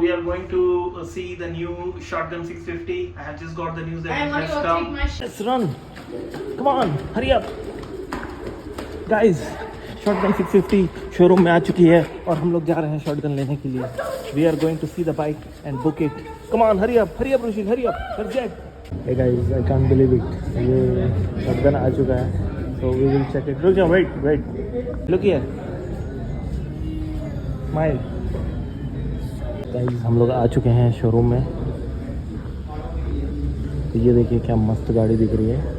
we are going to see the new shotgun 650. I have just got the news that it has come. Let's run. Come on, hurry up. Guys, shotgun 650 showroom में आ चुकी है और हम लोग जा रहे हैं शॉटगन लेने के लिए. We are going to see the bike and book it. Come on, hurry up, Rushil, hurry up. Let's get. Hey guys, I can't believe it. ये शॉटगन आ चुका है. So we will check it. रुक जाओ, wait. Look here. Smile. Guys, हम लोग आ चुके हैं showroom में. तो ये देखिए क्या मस्त गाड़ी दिख रही है.